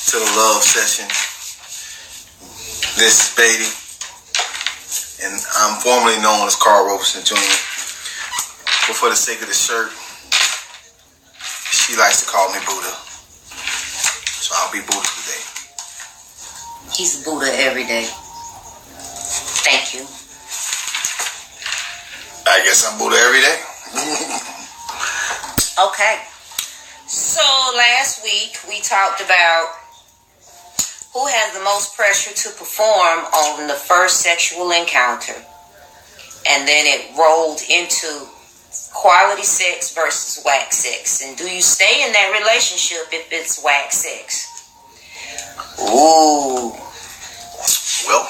to the love session. This is Babi, and I'm formerly known as Carl Robeson Jr. But for the sake of the shirt, she likes to call me Buddha. So I'll be Buddha today. He's Buddha every day. Thank you. I guess I'm Buddha every day. Okay. So last week we talked about who has the most pressure to perform on the first sexual encounter. And then it rolled into quality sex versus whack sex. And do you stay in that relationship if it's whack sex? Ooh. Well,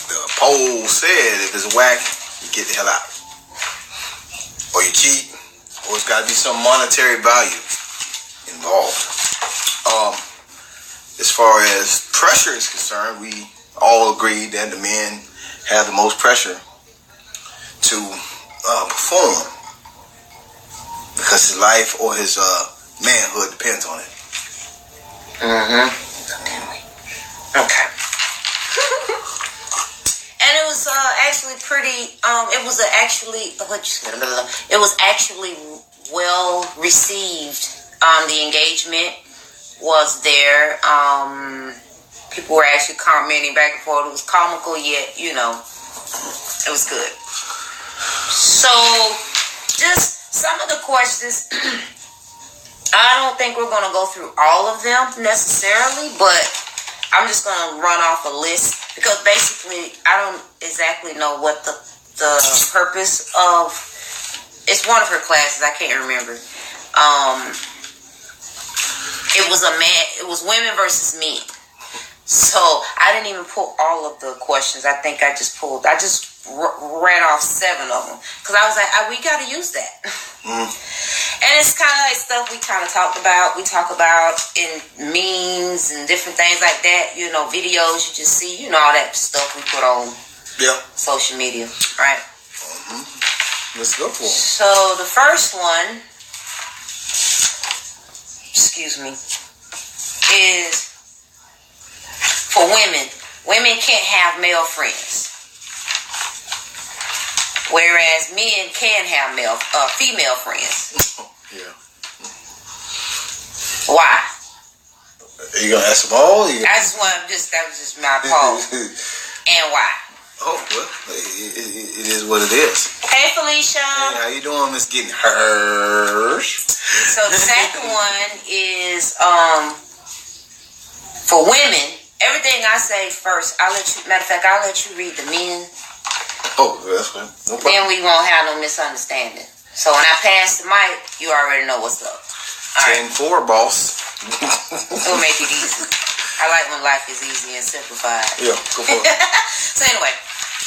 the poll said if it's whack, you get the hell out. Or you cheat, or it's got to be some monetary value involved. As far as pressure is concerned, we all agree that the men have the most pressure to perform because his life or his manhood depends on it. Okay. And it was actually pretty. It was actually well received. The engagement was there. People were actually commenting back and forth. It was comical, yet it was good. So, just some of the questions. I don't think we're going to go through all of them necessarily, but I'm just going to run off a list because basically I don't exactly know what the purpose of. It's one of her classes. I can't remember. It was women versus men. So I didn't even pull all of the questions. I think I just ran off 7 of them because I was like, we got to use that. And it's kind of like stuff we kind of talked about. We talk about in memes and different things like that. Videos you just see. All that stuff we put on social media, right? Let's go for it. So the first one, is for women. Women can't have male friends, whereas men can have female friends. Yeah. Why? Are you gonna ask them all? That was just my poll. And why? Oh, well, it is what it is. Hey, Felicia. Hey, how you doing, Miss Getting Hirsch? So the second one is for women. Everything I say first, I'll let you read the men. Oh, that's fine. No problem. Then we won't have no misunderstanding. So when I pass the mic, you already know what's up. 10-4, boss. It'll make it easy. I like when life is easy and simplified. Yeah, go for it. So anyway,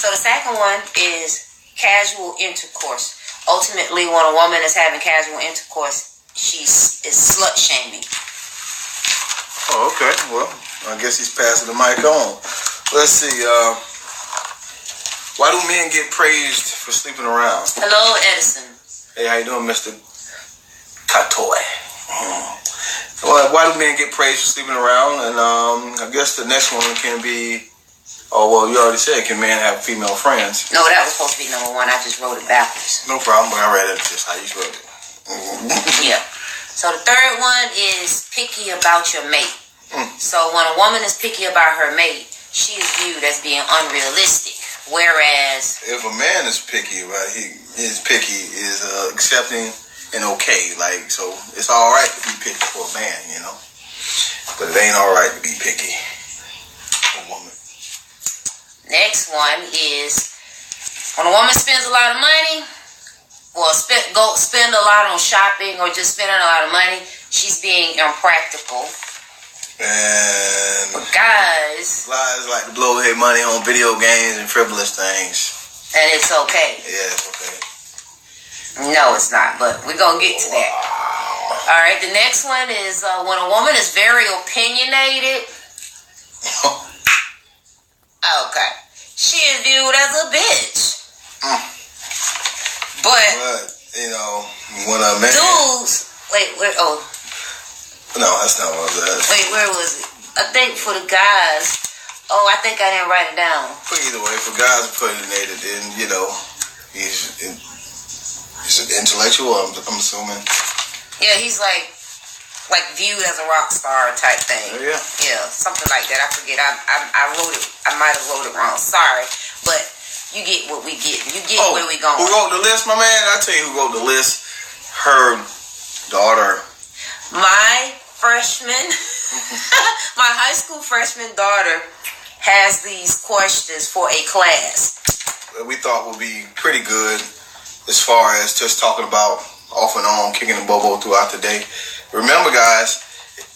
the second one is casual intercourse. Ultimately, when a woman is having casual intercourse, is slut shaming. Oh, okay. Well, I guess he's passing the mic on. Let's see. Why do men get praised for sleeping around? Hello, Edison. Hey, how you doing, Mr. Katoy? Why do men get praised for sleeping around? And I guess the next one can be, you already said, can men have female friends? No, that was supposed to be number 1. I just wrote it backwards. No problem, but I read it just how you wrote it. Yeah. So the third one is picky about your mate. So when a woman is picky about her mate, she is viewed as being unrealistic. Whereas if a man is picky, right, his picky is accepting and okay, so it's all right to be picky for a man, but it ain't all right to be picky for a woman. Next one is when a woman spends a lot of money, spend a lot on shopping or just spending a lot of money, she's being impractical. And guys like to blow their money on video games and frivolous things. And it's okay. Yeah, it's okay. No, it's not, but we're going to get to that. All right, the next one is when a woman is very opinionated. Okay. She is viewed as a bitch. But when a man... dudes... Wait, No, that's not what I was asking. Wait, where was it? I think for the guys. Oh, I think I didn't write it down. But either way, for guys opinionated, then he's an intellectual. I'm assuming. Yeah, he's like viewed as a rock star type thing. Yeah. Yeah, something like that. I forget. I wrote it. I might have wrote it wrong. Sorry, but you get what we get. You get where we going. Who wrote the list, my man? I tell you who wrote the list. Her daughter. My freshman, my high school freshman daughter has these questions for a class. We thought would be pretty good as far as just talking about off and on, kicking the bobo throughout the day. Remember, guys,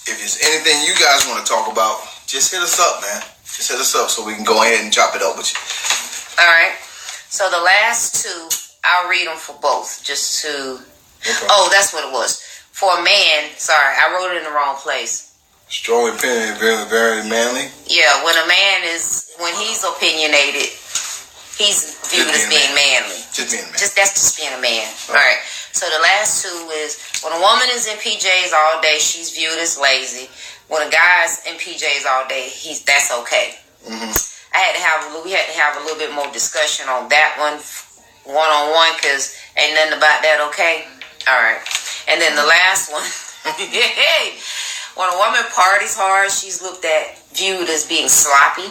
if there's anything you guys want to talk about, just hit us up, man. Just hit us up so we can go ahead and chop it up with you. All right. So the last two, I'll read them for both, just to... Okay. Oh, that's what it was. For a man, sorry, I wrote it in the wrong place. Strong opinion, very, very manly. Yeah, when he's opinionated, he's viewed as being manly. Just being a man. That's just being a man. All right. So the last two is when a woman is in PJs all day, she's viewed as lazy. When a guy's in PJs all day, that's okay. Mm-hmm. We had to have a little bit more discussion on that one-on-one, because ain't nothing about that okay. All right. And then the last one, when a woman parties hard, she's viewed as being sloppy.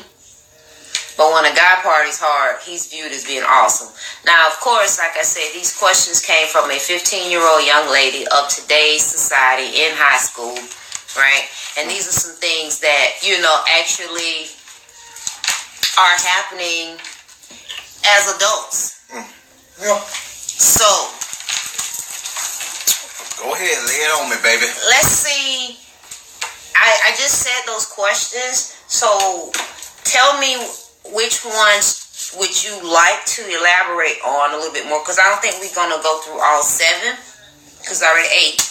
But when a guy parties hard, he's viewed as being awesome. Now, of course, like I said, these questions came from a 15-year-old young lady of today's society in high school, right? And these are some things that, actually are happening as adults. Yeah. So... Go ahead, lay it on me, baby. Let's see. I just said those questions. So tell me which ones would you like to elaborate on a little bit more? Because I don't think we're going to go through all 7. Because I already 8.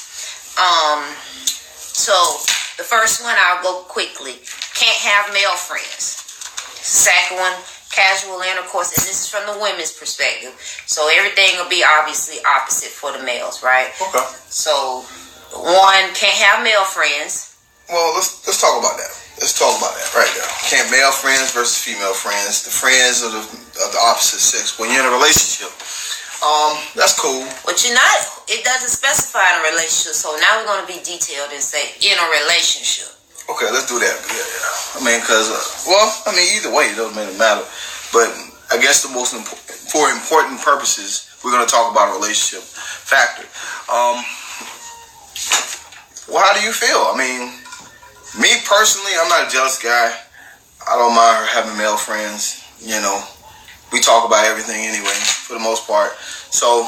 So the first one, I'll go quickly. Can't have male friends. Second one, casual intercourse, and this is from the women's perspective. So everything will be obviously opposite for the males, right? Okay. So one, can't have male friends. Well, let's talk about that. Let's talk about that right there. Can't male friends versus female friends. The friends of the opposite sex. When you're in a relationship, that's cool. But it doesn't specify in a relationship. So now we're going to be detailed and say in a relationship. Okay, let's do that. Yeah. I mean, because, either way, it doesn't really matter. But I guess for important purposes, we're going to talk about a relationship factor. Well, how do you feel? I mean, me personally, I'm not a jealous guy. I don't mind having male friends. We talk about everything anyway, for the most part. So,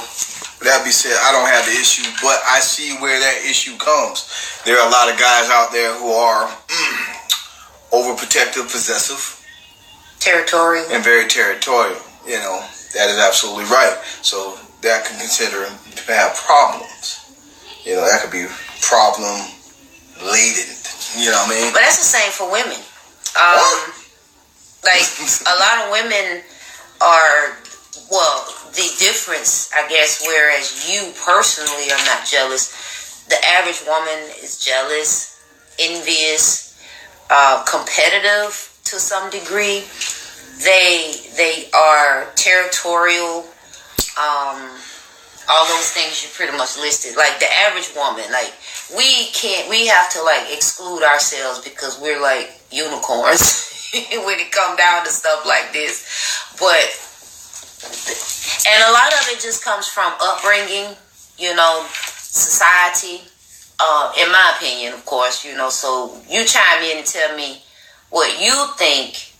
with that being said, I don't have the issue, but I see where that issue comes. There are a lot of guys out there who are overprotective, possessive, territorial, and very territorial. That is absolutely right. So that can consider to have problems. That could be problem laden. You know what I mean? But that's the same for women. Like a lot of women are. Well, the difference, I guess, whereas you personally are not jealous, the average woman is jealous, envious, competitive to some degree. They are territorial, all those things you pretty much listed. Like the average woman, like we have to like exclude ourselves because we're like unicorns when it comes down to stuff like this. But and a lot of it just comes from upbringing, society, in my opinion, of course, so you chime in and tell me what you think,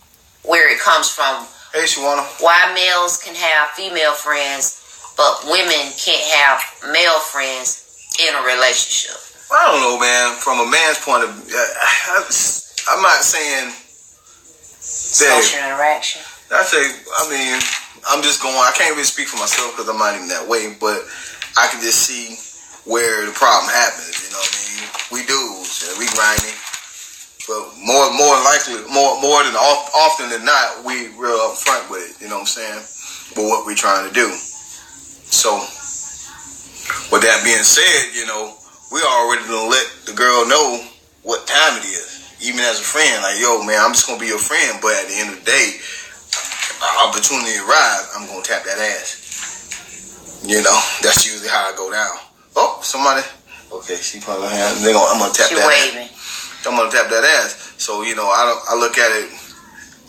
where it comes from. Hey, Shawana. Why males can have female friends, but women can't have male friends in a relationship. I don't know, man. From a man's point of view, I'm not saying social interaction. I'm just going, I can't really speak for myself because I'm not even that way, but I can just see where the problem happens, We dudes, we grinding, but more than often than not, we real upfront with it, what I'm saying, with what we're trying to do. So, with that being said, we already done let the girl know what time it is. Even as a friend, like, yo, man, I'm just gonna be your friend, but at the end of the day, if an opportunity arrives, I'm gonna tap that ass. You know, that's usually how I go down. Oh, somebody. Okay, she probably I'm gonna tap that waving. ass. I'm gonna tap that ass. So, you know, I look at it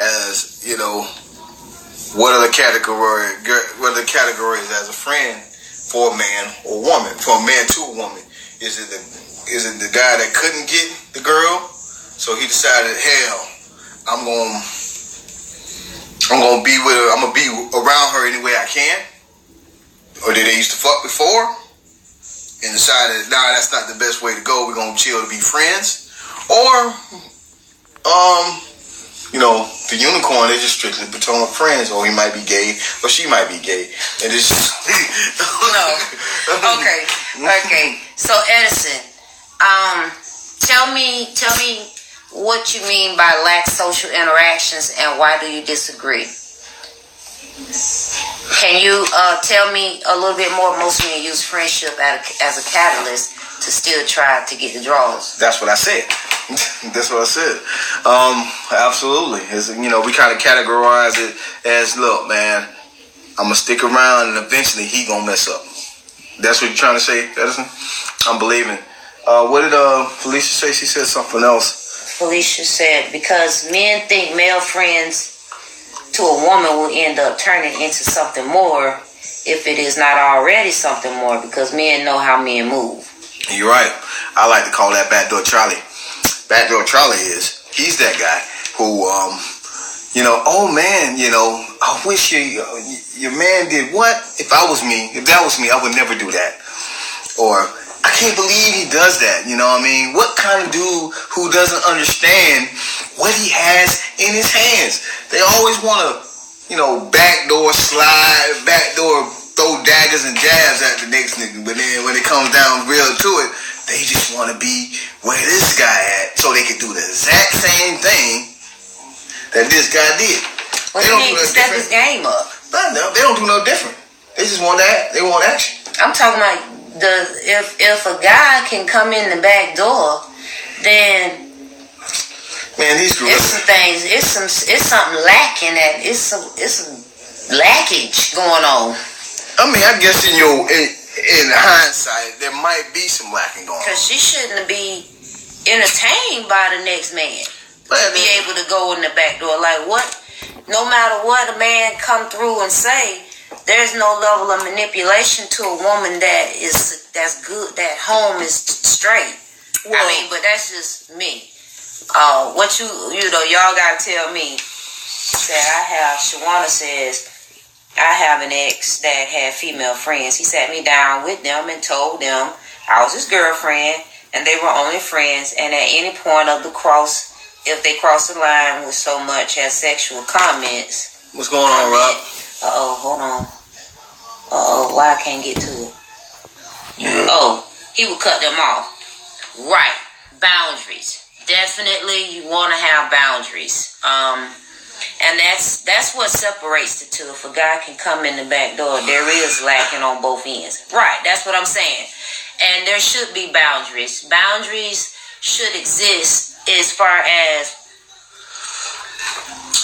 as, you know, what are the categories as a friend for a man or woman, for a man to a woman? Is it the guy that couldn't get the girl, so he decided, hell, I'm gonna be with her, I'm gonna be around her any way I can? Or did they used to fuck before and decided, nah, that's not the best way to go, we're gonna chill to be friends? Or you know, the unicorn, they're just strictly platonic friends, or he might be gay, or she might be gay. And it's just no. Okay. So Edison, tell me what you mean by lack social interactions, and why do you disagree? Can you tell me a little bit more? Most men use friendship as a catalyst to still try to get the draws. That's what I said. That's what I said. Absolutely. It's, you know, we kind of categorize it as, look, man, I'm gonna stick around and eventually he gonna mess up. That's what you're trying to say, Edison? I'm believing. What did Felicia say? She said something else. Felicia said, because men think male friends to a woman will end up turning into something more if it is not already something more, because men know how men move. You're right. I like to call that Backdoor Charlie. Backdoor Charlie he's that guy who, you know, oh man, you know, I wish your man did what? If that was me, I would never do that. Or, I can't believe he does that, you know what I mean? What kind of dude who doesn't understand what he has in his hands? They always want to, you know, backdoor slide, backdoor throw daggers and jabs at the next nigga, but then when it comes down real to it, they just want to be where this guy at, so they can do the exact same thing that this guy did. Well, they need to step his game up. No, they don't do no different. They just want that. They want action. I'm talking about if a guy can come in the back door, then man, these girls. It's some things. It's something lacking. It's some lackage going on. I mean, I guess in hindsight, there might be some lacking going on. Because she shouldn't be entertained by the next man. But be able to go in the back door. Like what? No matter what a man come through and say, there's no level of manipulation to a woman that's good, that home is straight. Well, I mean, but that's just me. What you know, y'all gotta tell me. Shawana says, I have an ex that had female friends. He sat me down with them and told them I was his girlfriend and they were only friends, and at any point of the cross, if they cross the line with so much as sexual comments. What's going on, Rob? Hold on. Why I can't get to it? Yeah. Oh, he would cut them off. Right. Boundaries. Definitely you want to have boundaries. And that's what separates the two. If a guy can come in the back door, there is lacking on both ends. Right, that's what I'm saying. And there should be boundaries. Boundaries should exist as far as,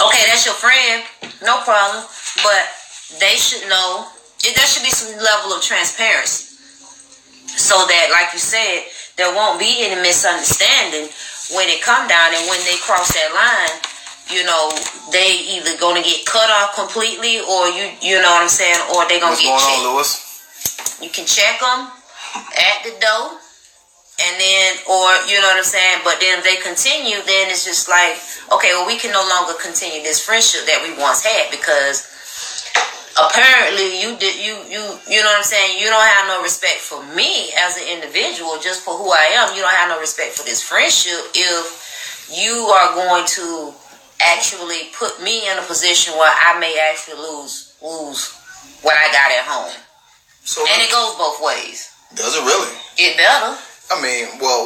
okay, that's your friend, no problem, but they should know, there should be some level of transparency. So that, like you said, there won't be any misunderstanding when it come down, and when they cross that line, you know, they either gonna get cut off completely, or you know what I'm saying, or they gonna get checked. What's going on, Lewis? You can check them at the door, and then, or you know what I'm saying. But then if they continue, then it's just like, okay, well, we can no longer continue this friendship that we once had, because apparently you know what I'm saying. You don't have no respect for me as an individual, just for who I am. You don't have no respect for this friendship if you are going to actually put me in a position where I may actually lose what I got at home. So, and it goes both ways. Does it really? It better. I mean, well,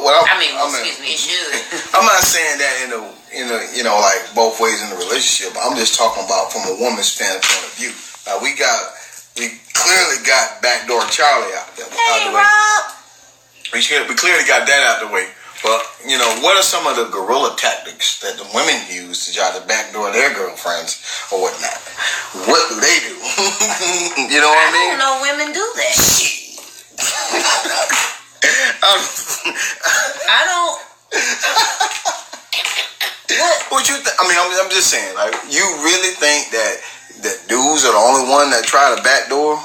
excuse me, it should. I'm not saying that in a you know, like both ways in the relationship. I'm just talking about from a woman's standpoint of view. We clearly got backdoor Charlie out there. Hey, Rob. We clearly got that out of the way. But, what are some of the guerrilla tactics that the women use to try to backdoor their girlfriends or whatnot? What do they do? You know what I mean? I don't know women do that. I don't. What you think? I mean, I'm just saying, like, you really think that dudes are the only one that try to backdoor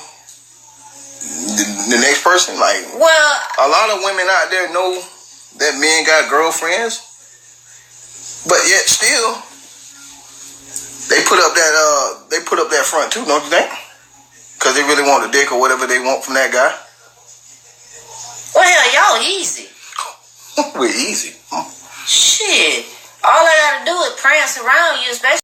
the next person? Like, well, a lot of women out there know that men got girlfriends, but yet still they put up that front too, don't you think? Because they really want the dick or whatever they want from that guy. Well, hell, y'all easy. We're easy. Shit. All I gotta do is prance around you, especially